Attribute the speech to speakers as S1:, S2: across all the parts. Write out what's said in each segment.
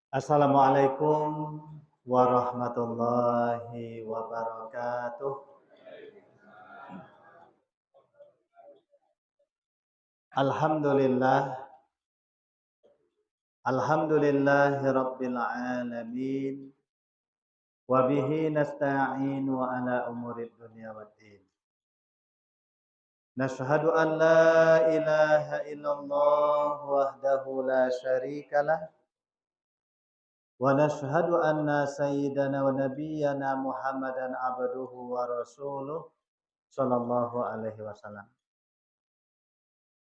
S1: Assalamualaikum warahmatullahi wabarakatuh. Alhamdulillah, alhamdulillahi rabbil alamin. Wa bihi nasta'inu ala umurid dunya waddin. Nashhadu an la ilaha illallah wahdahu la syarikalah. Wa nashhadu anna sayyidana wa nabiyyana Muhammadan abduhu wa rasuluh sallallahu alaihi wasallam.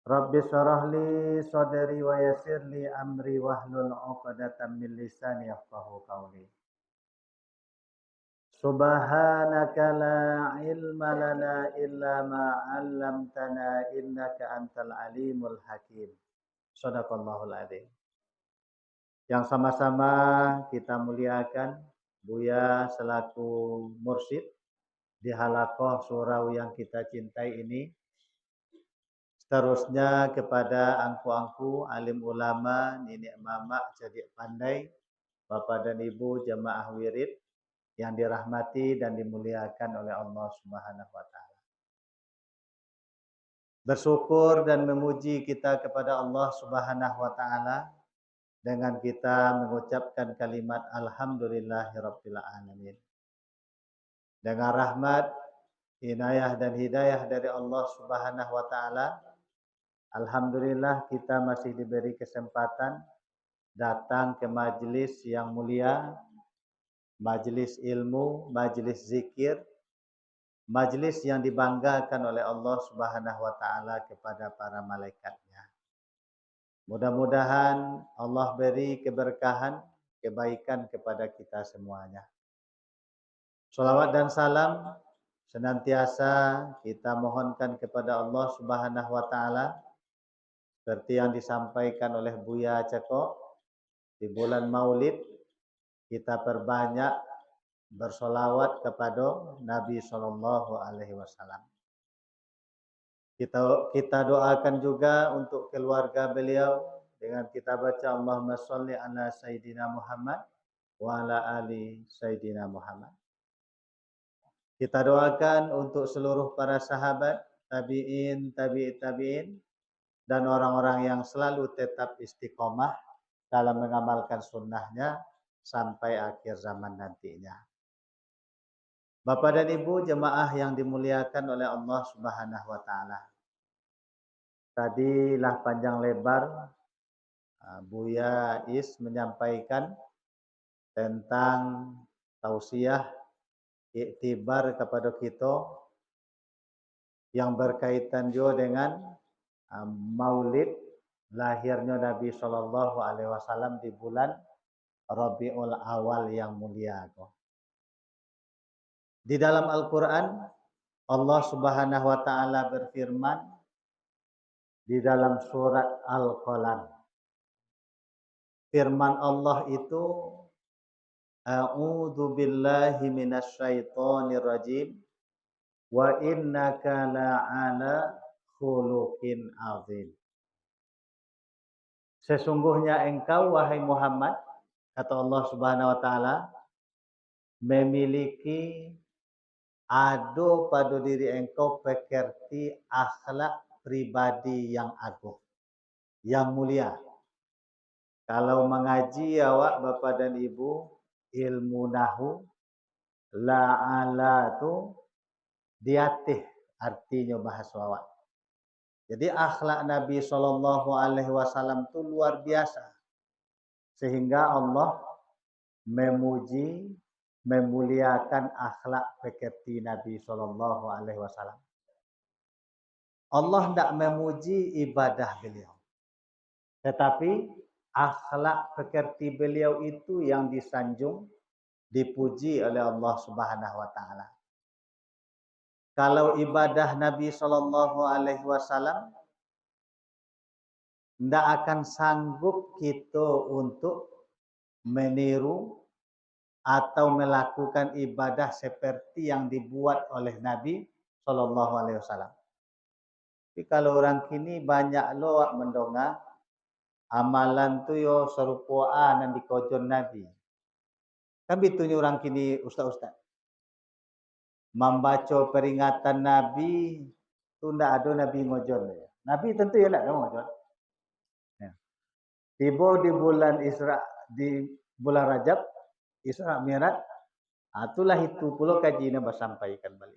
S1: Rabbi syrah li sadri wa yassir li amri wahlul 'uqdatam min lisani yafqahu qawli. Subhanaka la ilma lana illa ma 'allamtana innaka antal alimul hakim. Shadaqallahul adzim. Yang sama-sama kita muliakan Buya selaku mursyid di halaqah surau yang kita cintai ini. Seterusnya kepada angku-angku, alim ulama, nenek mama, cerdik pandai, bapak dan ibu jemaah wirid yang dirahmati dan dimuliakan oleh Allah Subhanahu wa taala. Bersyukur dan memuji kita kepada Allah Subhanahu wa taala dengan kita mengucapkan kalimat alhamdulillahirabbil alamin. Dengan rahmat, inayah dan hidayah dari Allah Subhanahu wa taala, alhamdulillah kita masih diberi kesempatan datang ke majelis yang mulia, majelis ilmu, majelis zikir, majelis yang dibanggakan oleh Allah Subhanahu wa taala kepada para malaikatnya. Mudah-mudahan Allah beri keberkahan, kebaikan kepada kita semuanya. Shalawat dan salam senantiasa kita mohonkan kepada Allah Subhanahu wa taala seperti yang disampaikan oleh Buya Ceko di bulan Maulid, kita perbanyak bersolawat kepada Nabi Sallallahu Alaihi Wasallam. Kita doakan juga untuk keluarga beliau dengan kita baca Allahumma sholli ala Sayyidina Muhammad wa ala ali Sayyidina Muhammad. Kita doakan untuk seluruh para sahabat, tabi'in, tabi'in, dan orang-orang yang selalu tetap istiqomah dalam mengamalkan sunnahnya sampai akhir zaman nantinya. Bapak dan Ibu jemaah yang dimuliakan oleh Allah Subhanahu wa taala. Tadilah panjang lebar Buya Is menyampaikan tentang tausiah iktibar kepada kita yang berkaitan juga dengan Maulid lahirnya Nabi Shallallahu Alaihi Wasallam di bulan Rabiul Awal yang mulia. Di dalam Al-Quran Allah Subhanahu Wa Taala berfirman di dalam surat Al-Qalam. Firman Allah itu A'udzu billahi minasyaitonir rajim wa innaka la'ala khuluqin azim. Sesungguhnya engkau wahai Muhammad, kata Allah Subhanahu wa taala, memiliki ada pada diri engkau pekerti akhlak pribadi yang agung, yang mulia. Kalau mengaji awak Bapak dan Ibu ilmu nahu, la'ala tu diatih artinya bahasa awak. Jadi akhlak Nabi Shallallahu Alaihi Wasallam itu luar biasa. Sehingga Allah memuji, memuliakan akhlak pekerti Nabi Shallallahu Alaihi Wasallam. Allah tidak memuji ibadah beliau. Tetapi akhlak pekerti beliau itu yang disanjung, dipuji oleh Allah Subhanahu wa taala. Kalau ibadah Nabi Shallallahu Alaihi Wasallam tidak akan sanggup kita untuk meniru atau melakukan ibadah seperti yang dibuat oleh Nabi Shallallahu Alaihi Wasallam. Tapi kalau orang kini banyak loak mendongak, Amalan tu yo serupa nan dikojon Nabi. Kan bitunya orang kini ustaz-ustaz. Membaca peringatan Nabi tu ndak ada Nabi ngojon. Nabi tentu ya nak ngojon. Ya. Tiba di bulan Isra di bulan Rajab Isra Mi'raj, itulah itu pula kajian bersampaikan balik.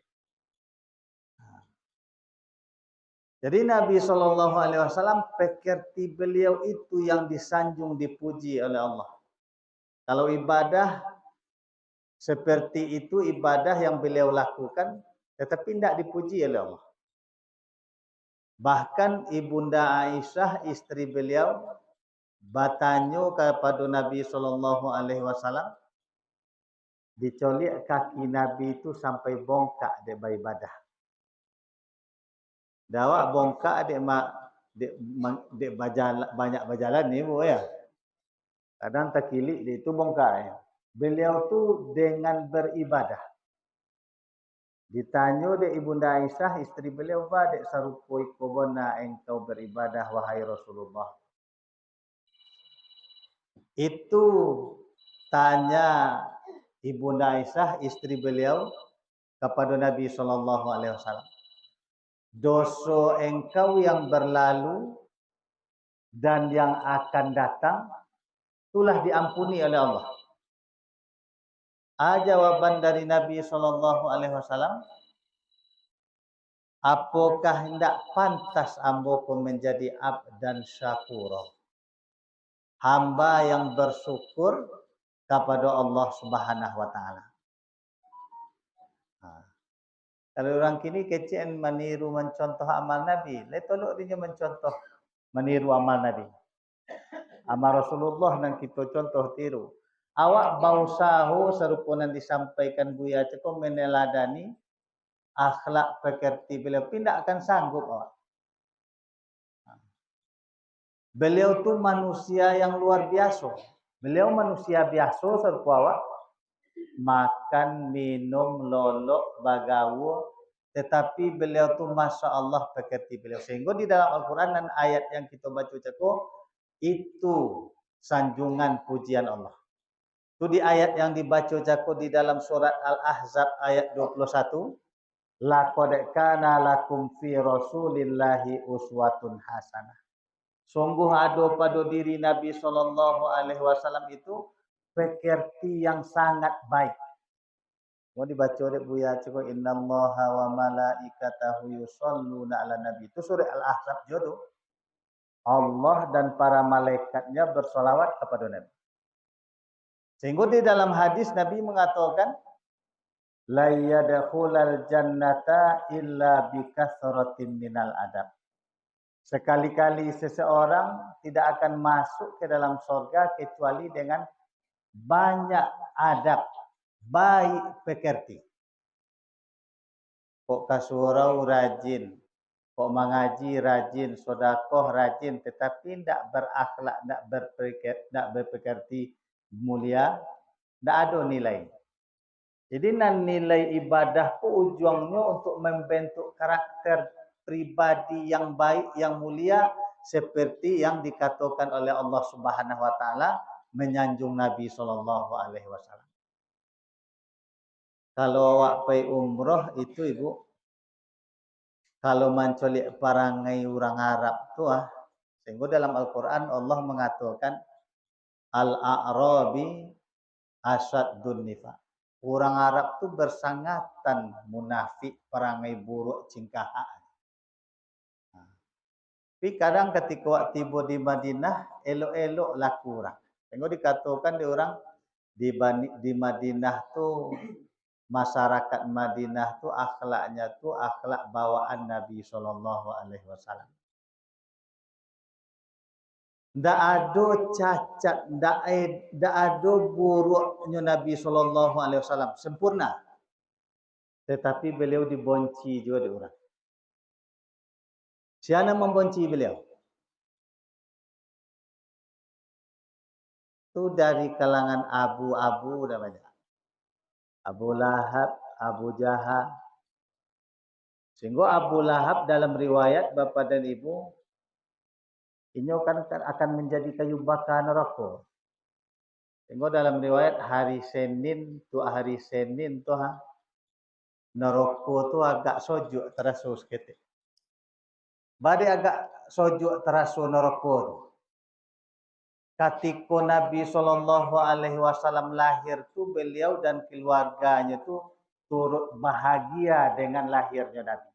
S1: Jadi Nabi SAW pekerti beliau itu yang disanjung dipuji oleh Allah. Kalau ibadah seperti itu ibadah yang beliau lakukan tetapi tidak dipuji oleh Allah. Bahkan Ibunda Aisyah istri beliau bertanya kepada Nabi SAW, dicolik kaki Nabi itu sampai bongkak dia beribadah. Dawak bongkak dia banyak berjalan ni bu ya. Kadang terkilik dia itu bongkak ya. Beliau tu dengan beribadah. Ditanya dia Ibunda Aisyah istri beliau, "Dek sarupoi kobona engkau beribadah wahai Rasulullah?" Itu tanya Ibunda Aisyah istri beliau kepada Nabi SAW. Dosa engkau yang berlalu dan yang akan datang itulah diampuni oleh Allah. Jawaban dari Nabi SAW, apakah hendak pantas amboku menjadi abdan syakura, hamba yang bersyukur kepada Allah Subhanahu wa taala. Kalau orang kini kecil meniru mencontoh amal Nabi, letolok dia mencontoh meniru amal Nabi. Amal Rasulullah yang kita contoh tiru. Awak bausahu serupa yang disampaikan Buya Ceko meneladani akhlak pekerti beliau, tidak akan sanggup awak. Beliau tu manusia yang luar biasa. Beliau manusia biasa serupa awak. Makan, minum, lolok, bagawo. Tetapi beliau tu Masya Allah pekerti beliau. Sehingga di dalam Al-Quran dan ayat yang kita baca Ceko, itu sanjungan pujian Allah. Itu di ayat yang dibaca Ceko di dalam surat Al-Ahzab ayat 21. Laqad kana lakum fi Rasulillahi uswatun hasanah. Sungguh ada pada diri Nabi SAW itu pekerti yang sangat baik. Mau dibaca oleh Buya Ceko, innallaha wa malaikatahu yusholluna ala nabi. Itu surat Al-Ahzab jodoh. Allah dan para malaikatnya bersolawat kepada Nabi. Sehingga di dalam hadis Nabi mengatakan, la yadkhulal jannata illa bikasratin minal adab. Sekali-kali seseorang tidak akan masuk ke dalam surga kecuali dengan banyak adab, baik pekerti. Kok kasurau rajin, kok mengaji rajin, sedekah rajin, tetapi tidak berakhlak, tidak berpekerti mulia, tidak ada nilai. Jadi nilai ibadah itu ujungnya untuk membentuk karakter pribadi yang baik, yang mulia, seperti yang dikatakan oleh Allah Subhanahu wa taala menyanjung Nabi SAW. Kalau awak pergi umrah itu ibu, kalau mencolik perangai orang Arab tu sehingga dalam Al-Quran Allah mengatakan al-a'rabi asyaddun nifaq. Orang Arab tu bersangatan munafik, perangai buruk, cingkahan. Tapi kadang ketika waktu tiba di Madinah, elok-elok laku orang. Tengok dikatakan di orang di Madinah tu, masyarakat Madinah tu akhlaknya tu akhlak bawaan Nabi SAW. Tidak ada cacat, tidak ada buruknya Nabi SAW. Sempurna. Tetapi beliau dibonci juga di orang. Siapa membenci beliau? Itu dari kalangan abu-abu namanya. Abu Lahab, Abu Jahal. Sehingga Abu Lahab dalam riwayat bapa dan ibu Inyo kan akan menjadi kayu bakar neraka. Tengok dalam riwayat hari Senin tu neraka tu agak sojuk terasa seketik. Bade agak sojuk terasa neraka tu. Ketika Nabi SAW lahir tu, beliau dan keluarganya tu turut bahagia dengan lahirnya Nabi.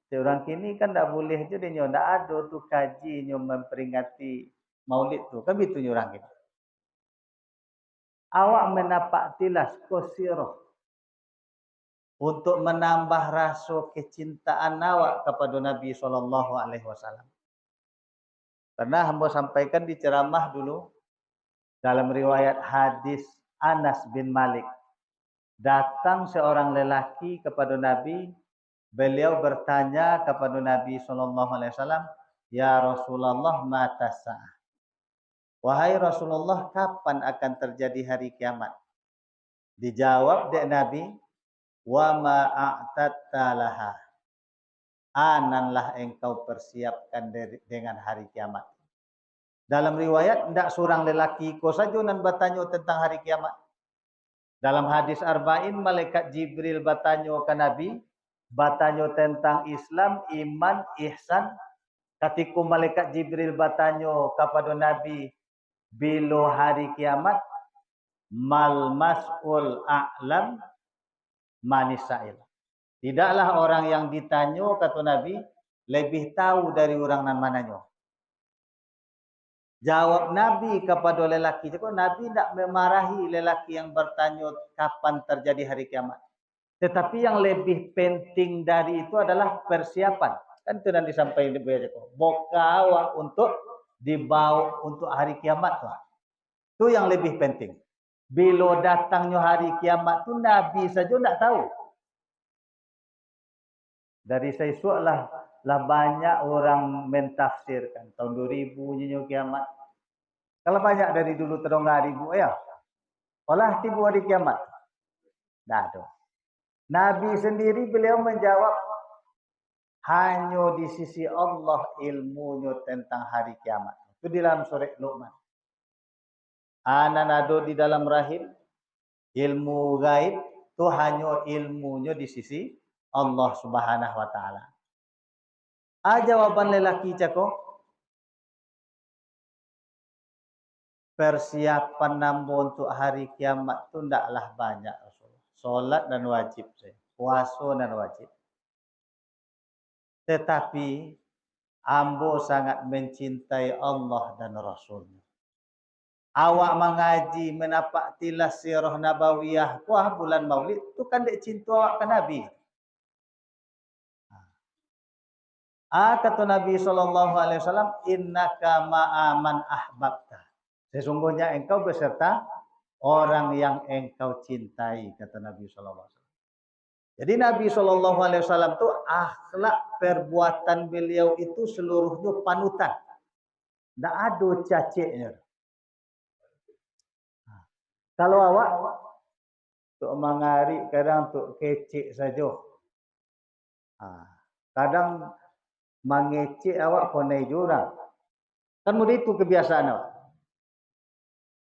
S1: Orang kini kan tak boleh je dia tak ada tu kaji memperingati Maulid tu. Kan begitu orang kini. Awak menapak tilas kosirah untuk menambah rasa kecintaan awak kepada Nabi SAW. Karena hamba sampaikan di ceramah dulu dalam riwayat hadis Anas bin Malik. Datang seorang lelaki kepada Nabi, beliau bertanya kepada Nabi SAW, "Ya Rasulullah, mata sa'ah?" Wahai Rasulullah, kapan akan terjadi hari kiamat? Dijawab dek Nabi, "Wa ma a'tatta laha." Ananlah engkau persiapkan dengan hari kiamat. Dalam riwayat, tidak seorang lelaki ko saja nan bertanya tentang hari kiamat. Dalam hadis Arba'in, malaikat Jibril bertanya ke Nabi, bertanya tentang Islam, iman, ihsan. Ketika malaikat Jibril bertanya kepada Nabi, bila hari kiamat, mal mas'ul a'lam manisail. Tidaklah orang yang ditanya, kata Nabi, lebih tahu dari orang nan mananya. Jawab Nabi kepada lelaki itu, Nabi tidak memarahi lelaki yang bertanya kapan terjadi hari kiamat. Tetapi yang lebih penting dari itu adalah persiapan. Kan itu nanti sampai di bawah. Bokawa untuk dibawa untuk hari kiamat. Itu yang lebih penting. Bila datangnya hari kiamat itu Nabi saja tidak tahu. Dari sesuatu lah banyak orang mentafsirkan. Tahun 2000 nyanyi kiamat. Kalau banyak dari dulu terong ribu ya. Olah tiba hari kiamat. Dah ada. Nabi sendiri beliau menjawab, hanya di sisi Allah ilmunya tentang hari kiamat. Itu di dalam surah Luqman. Anan ada di dalam rahim, ilmu gaib itu hanya ilmunya di sisi Allah Subhanahu wa taala. Jawaban lelaki cakap, persiapan nambah untuk hari kiamat itu tidaklah banyak. Solat dan wajib saja. Puasa dan wajib. Tetapi ambo sangat mencintai Allah dan Rasulnya. Awak mengaji menapak tilas sirah nabawiyah kuah bulan Maulid itu kan dek cinta awak ke Nabi. Kata Nabi SAW, innaka ma'aman ahbabta. Sesungguhnya engkau beserta orang yang engkau cintai, kata Nabi SAW. Jadi Nabi SAW itu akhlak perbuatan beliau itu seluruhnya panutan. Tidak ada caciknya. Kalau awak untuk mengarik, kadang untuk kecik saja. Kadang mengecek awak pun naik jurang. Kan mudah itu kebiasaan awak.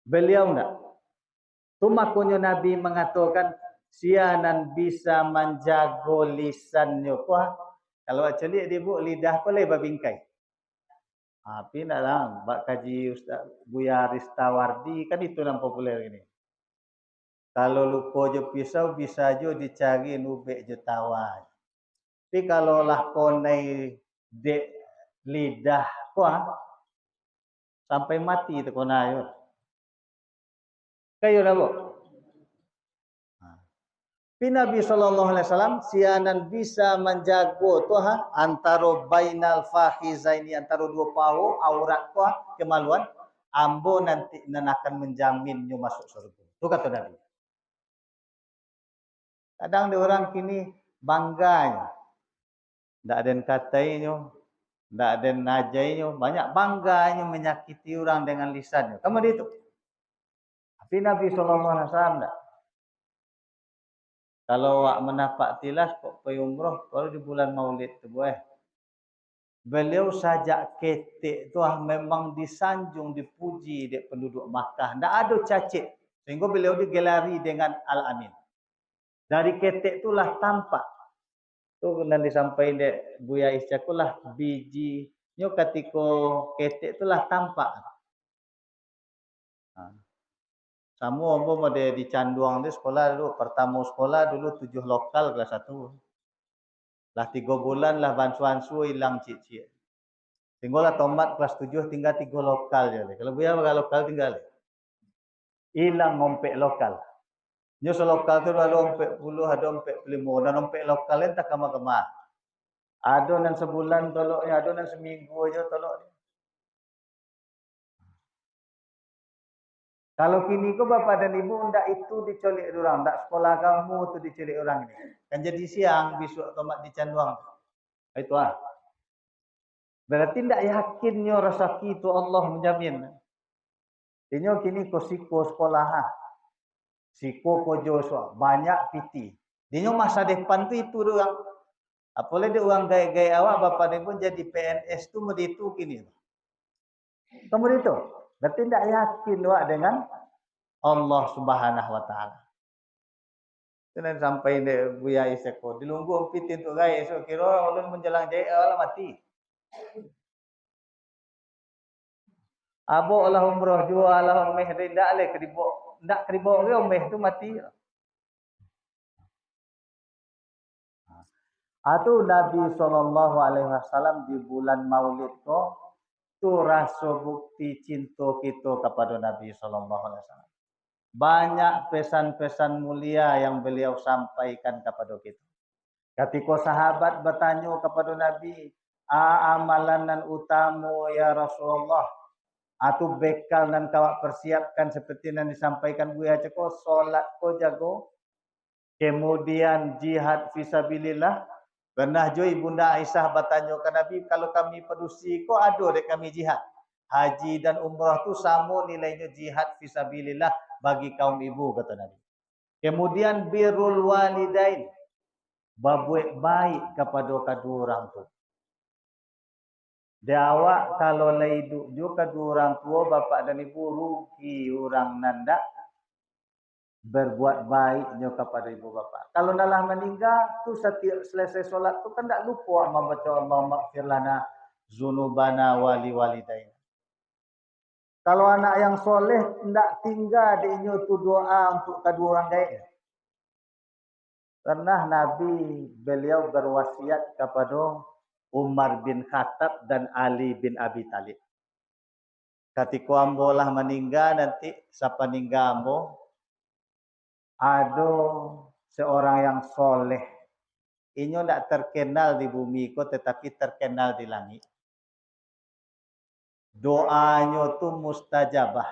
S1: Beliau enggak. Tu makanya Nabi mengatakan sianan bisa menjaga lisannya. Wah, kalau celik dia buat lidah boleh babingkai. Tapi nak lah, bak kaji Ustaz Buya Ristawardi kan itu yang populer ini. Kalau lupa je pisau bisa je dicari nubek je tawar. Tapi kalau lah konai dek lidah kuah sampai mati tu konai. Kayu dah bu. Nabi SAW sianan bisa menjaga tuha antara bainal fakhizaini antara dua pahu aurat tuha kemaluan ambo nanti akan menjaminnya masuk surga. Itu kata Nabi. Kadang di orang kini bangganya. Tak ada yang katainya, tak ada yang najainya, banyak bangganya menyakiti orang dengan lisannya. Kamu itu. Tapi Nabi SAW tak. Kalau awak menapak tilas kok pergi umrah kalau di bulan Maulid tu boleh. Beliau sajak ketek tu memang disanjung, dipuji di penduduk Makkah. Tak ada cacit. Sehingga beliau digelari dengan Al-Amin. Dari ketek itulah tampak. Tu nanti sampai di Buya Isyakulah biji. Nyo ketika ketek itulah tampak. Ha. Sama umpama dia di Canduang di sekolah dulu. Pertama sekolah dulu 7 lokal kelas 1. Lah 3 bulan lah bansu-bansu hilang cik-cik. Tinggallah tomat kelas 7 tinggal 3 lokal je. Kalau Buya bakal lokal tinggal. Hilang ngompek lokal. Nyo selokal tu ada ompek 10, ada ompek 5. Dan ompek lokal ni tak kama-kama. Ada nan sebulan toloknya, ada nan seminggu aja tolok. Kalau kini ko bapa dan ibu ndak itu dicolik orang, ndak sekolah kamu tu dicolik orang ni. Kan jadi siang besok tomat di Canduang. Itu ah. Berarti ndak yakinnya rezeki itu Allah menjamin. Dinyo kini ko siko sekolah ha. Siko ko Joshua, banyak piti. Dinyo masa depan tu itu doang. Apalagi dia orang gaya-gaya awak bapa dia pun jadi PNS tu meditu kini. Kemudian itu, berarti tidak yakin awak dengan Allah Subhanahu Wa Taala. Jangan sampai dia Buya Iseko dilunggu pitin tu gaya esok kira ulun menjelang jaya Allah mati. Abo Allah umrah jua Allah umeh ndak le kribo, ndak kribo ke umeh tu mati. Atau Nabi SAW di bulan Maulid tu rasa bukti cinta kita kepada Nabi SAW. Banyak pesan-pesan mulia yang beliau sampaikan kepada kita. Ketika sahabat bertanya kepada Nabi, amalan nan utama ya Rasulullah, atau bekal nan kawak persiapkan seperti yang disampaikan Buya Ceko, solat ko jago, kemudian jihad fisabilillah. Pernah jo Ibunda Aisyah bertanya ke Nabi, kalau kami pedusi kok ada dek kami jihad. Haji dan umrah tu sama nilainya jihad fisabilillah bagi kaum ibu, kata Nabi. Kemudian birrul walidain, berbuat baik kepada kedua orang tu. Dia awak kalau hidup juga kedua orang tua, bapa dan ibu, rugi orang nanda berbuat baiknya kepada ibu bapa. Kalau dalam meninggal tu setiap selesai solat tu kan tak lupa membaca Allahumma ighfir lana dzunubana wali walidaina. Kalau anak yang soleh tidak tinggal dia tu doa untuk kedua orang gaib. Pernah Nabi beliau berwasiat kepada Umar bin Khattab dan Ali bin Abi Talib. Ketika ambolah meninggal nanti siapa meninggal ambo ada seorang yang soleh. Inyo tidak terkenal di bumi ko tetapi terkenal di langit. Doanya tu mustajabah.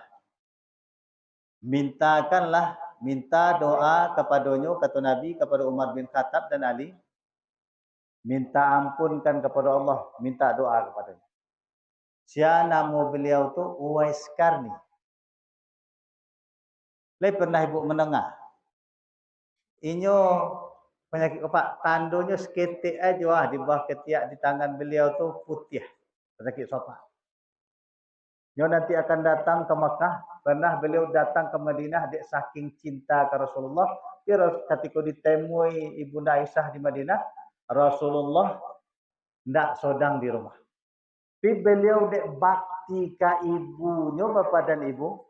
S1: Mintakanlah, minta doa kepadanya, kata Nabi, kepada Umar bin Khattab dan Ali. Minta ampunkan kepada Allah, minta doa kepadanya. Siapa nama beliau tu? Uwais Karni. Lai pernah ibu mendengar. Inyo penyakit kepala, tandonya seketik aja di bawah ketiak di tangan beliau tu putih. Penyakit sopak. Nyo nanti akan datang ke Mekah. Pernah beliau datang ke Madinah dek saking cinta ke Rasulullah. Ketika ditemui Ibunda Aisyah di Madinah, Rasulullah tidak sedang di rumah. Tapi beliau dek bakti ke ibunya, bapa dan ibu.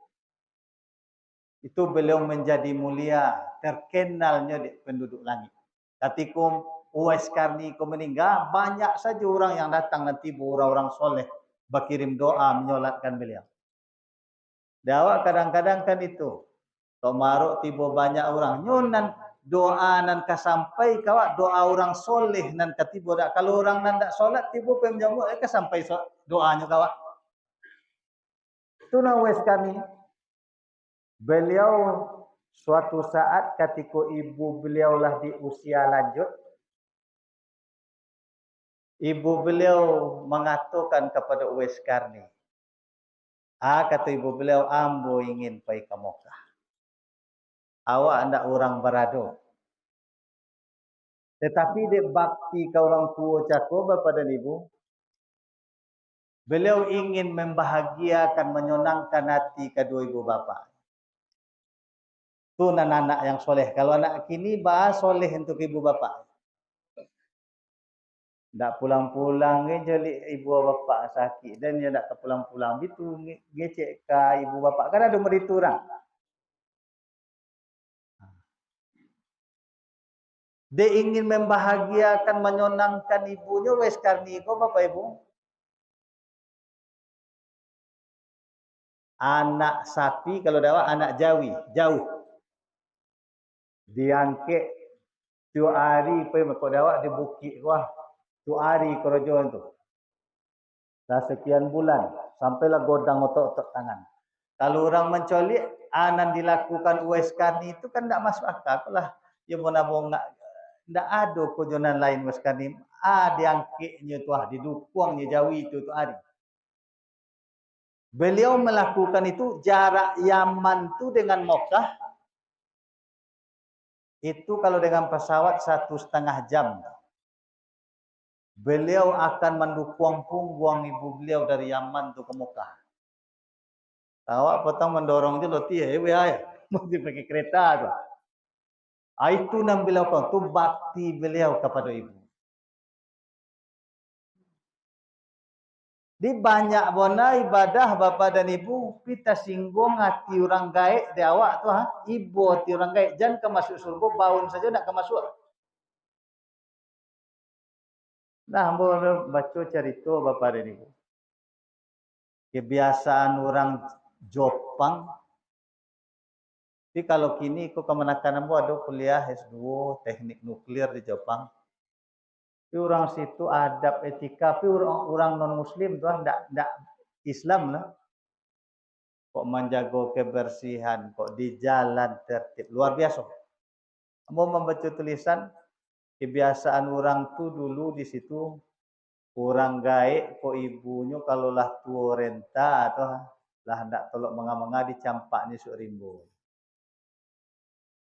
S1: Itu beliau menjadi mulia, terkenalnya di penduduk langit. Ketika Uwais Karni meninggal, banyak saja orang yang datang nanti orang-orang soleh berkirim doa menyolatkan beliau. Dawa kadang-kadang kan itu. Tok maruk tiba banyak orang. Nyonan doa nan kasampai kawak doa orang soleh nan katiba dak. Kalau orang nan dak solat tiba penjamu kasampai doanya kawak. Itu Uwais Karni. Beliau suatu saat ketika ibu beliau lah di usia lanjut, ibu beliau mengatakan kepada Uwais Karni, kata ibu beliau, ambo ingin pergi ke Mekah. Awak anda orang berado. Tetapi dia bakti ke orang tua cakap bapa dan ibu, Beliau ingin membahagiakan, menyenangkan hati kedua ibu bapa. Itu anak-anak yang soleh. Kalau anak kini bahas soleh untuk ibu bapa. Tak pulang-pulang jadi ibu bapa sakit dan dia tak pulang-pulang gitu ngecek ke ibu bapa. Kan ada begitu orang. Dia ingin membahagiakan, menyenangkan ibunya, wes karni kau bapak ibu. Anak sapi kalau dapat anak jawi, jauh. Diangkek tu hari pergi kau dapat di bukit wah. Tu hari kerajaan tu. Dah sekian bulan sampailah godang otak-otak tangan. Kalau orang mencolik, anan dilakukan wes karni itu kan tak masuk akal lah. Dia mau nabung ndak ada kojonan lain wes karni. Diangkeknya tu didukungnya jawi itu tu hari. Beliau melakukan itu jarak Yaman tu dengan Mekah itu kalau dengan pesawat 1,5 jam. Beliau akan mendukung punggung ibu beliau dari Yaman tu ke Mekah. Awak potong mendorong je loti ya, mau pakai kereta tu. Itu nam beliau tu bakti beliau kepada ibu. Di banyak bona ibadah bapa dan ibu kita singgung hati orang gaib di awak tu ibu hati orang gaib jangan ke masuk surga baun saja nak ke masuk. Nah, boleh baca cerita bapa dan ibu. Kebiasaan orang Jepang. Tapi kalau kini kau kemenakan ambo ada kuliah S2 teknik nuklir di Jepang. Tapi orang situ adab etika, tapi orang non Muslim tu ndak Islam lah. Kok menjaga kebersihan, kok di jalan tertib luar biasa. Ambo membaca tulisan kebiasaan orang tu dulu di situ orang gaib kok ibunya kalau lah tua renta atau lah hendak tolok menga-menga dicampaknya sok rimbo.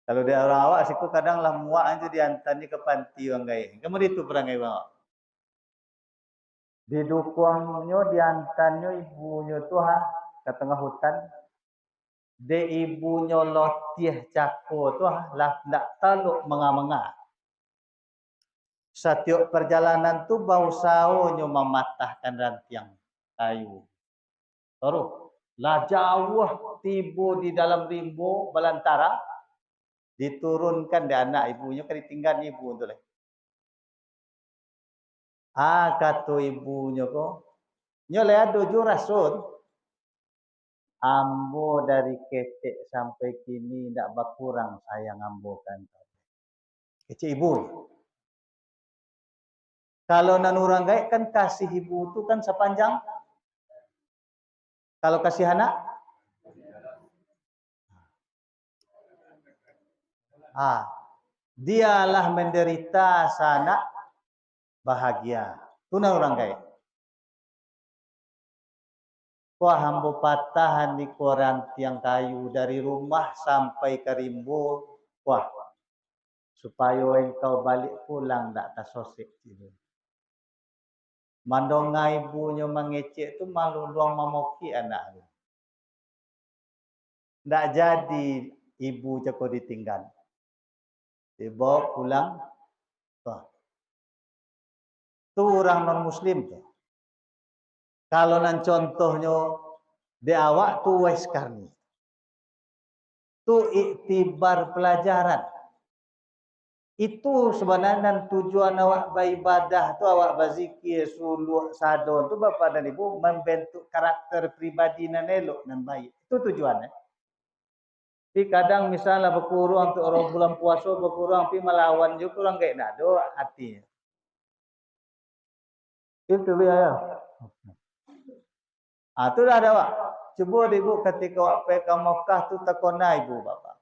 S1: Kalau dia orang awak siku kadang lah muak aja diantarnya ke panti orang gaib. Kamu itu perangai bang. Didukungnya diantarnya ibunya tu ke tengah hutan. De ibunya lotih cako tu lah hendak tolok menga-menga. Setiap perjalanan tu bau saunya mematahkan rantiang kayu. Taruh, lah jauh tiba di dalam rimbo belantara, diturunkan di anak ibunya ke ditinggal ibu tu lah. Kata ibunya ko, nyole ada jurasun. Ambo dari ketek sampai kini tidak berkurang sayang ambo kan. Kecil ibu. Kalau nan orang gaib kan kasih ibu tu kan sepanjang. Kalau kasih anak, dialah menderita sana bahagia. Itu nan orang gaib. Wah hambo patahan di koran tiang kayu dari rumah sampai ke rimbo. Wah, supaya engkau balik pulang tak tasosik. Mandonga ibunya mengecek tu malu luang memoki anak. Tak jadi ibu cakap ditinggal. Dibawa pulang. Tu orang non muslim tu. Kalau nan contohnya di awak tu wes karni. Tu iktibar pelajaran. Itu sebenarnya tujuan awak beribadah tu awak berzikir suluk sadon tu bapa dan ibu membentuk karakter pribadi nan elok nan baik. Itu tujuannya. Tapi kadang misalnya berkurang untuk orang bulan puasa berkurang tapi melawan juga orang kayak nado hatinya. Itu dia. Tu dah ada awak. Cuba ibu ketika awak pergi ke Mekah tu takona ibu bapa.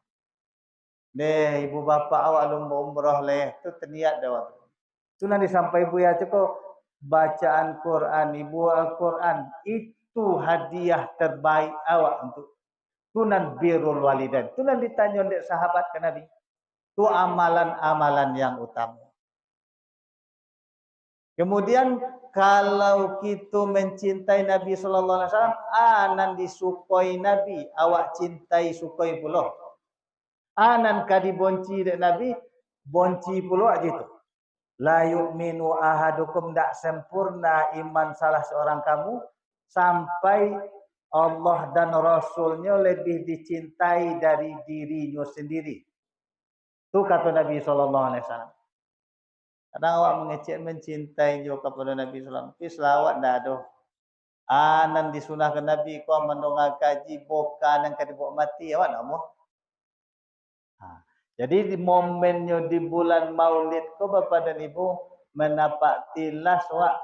S1: Ibu bapa awak lumba umrah leh tu terniat dah waktu. Tu nanti sampai ibu ya cukup bacaan Quran, ibu Al-Quran itu hadiah terbaik awak untuk tunan birrul walidain. Tu nanti ditanya oleh sahabat ke Nabi. Tu amalan-amalan yang utama. Kemudian kalau kita mencintai Nabi sallallahu alaihi wasallam, anan disukoi Nabi, awak cintai sukoi pula. Anan kadi bonci dek Nabi, bonci pula gitu. La yu'minu ahadukum, dak sempurna iman salah seorang kamu sampai Allah dan Rasulnya lebih dicintai dari dirinya sendiri. Itu kata Nabi sallallahu alaihi wasallam. Kadang awak mengecek mencintai juga kepada Nabi sallallahu alaihi wasallam. Tapi selawat dah ada. Anan disunahkan Nabi kau mendengar kaji bukan yang kadi buat mati awak nak mau. Jadi di momennya di bulan Maulid ko Bapak dan Ibu menapak tilas wak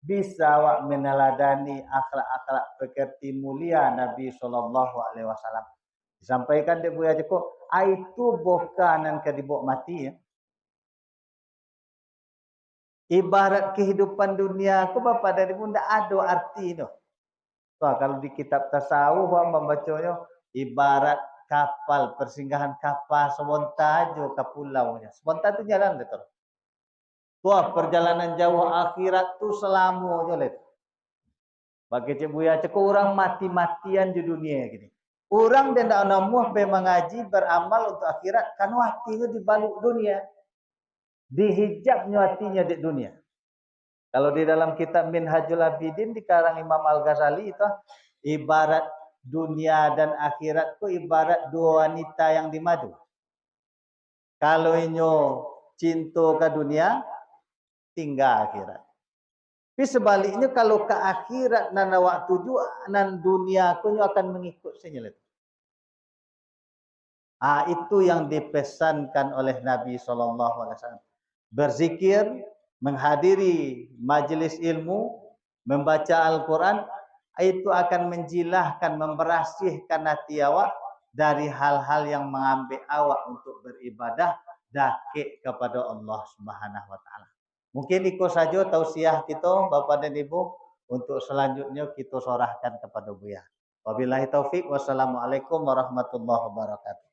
S1: bisa wak meneladani akhlak-akhlak pekerti mulia Nabi sallallahu alaihi wasallam. Disampaikan dia Buya Jeko, itu bukan yang kedibuk mati ya. Ibarat kehidupan dunia ko Bapak dan Ibu ndak ada arti itu. Kalau di kitab tasawuf membacanya ibarat kapal, persinggahan kapal sebentar aja ke pulaunya. Sebentar tu jalan betul. Wah, perjalanan jauh akhirat tu selama aja let. Bagi Cik Buya cek orang mati-matian di dunia gini. Orang dan tak namuh be mengaji beramal untuk akhirat kan hatinya dibaluk dunia. Dihijabnya hatinya di dunia. Kalau di dalam kitab Minhajul Abidin dikarang Imam Al-Ghazali itu ibarat dunia dan akhirat itu ibarat dua wanita yang dimadu. Kalau inyo cinta ke dunia, tinggal akhirat. Tapi sebaliknya kalau ke akhirat nan awak tuju nan dunia ku akan mengikut senyelet. Itu yang dipesankan oleh Nabi sallallahu alaihi wasallam. Berzikir, menghadiri majelis ilmu, membaca Al-Qur'an, itu akan menjilahkan, membersihkan hati awak dari hal-hal yang mengambil awak untuk beribadah dakik kepada Allah Subhanahu wa taala. Mungkin ikut saja tausiah kita Bapak dan Ibu, untuk selanjutnya kita sorahkan kepada Buya. Wabillahi taufik, wassalamualaikum warahmatullahi wabarakatuh.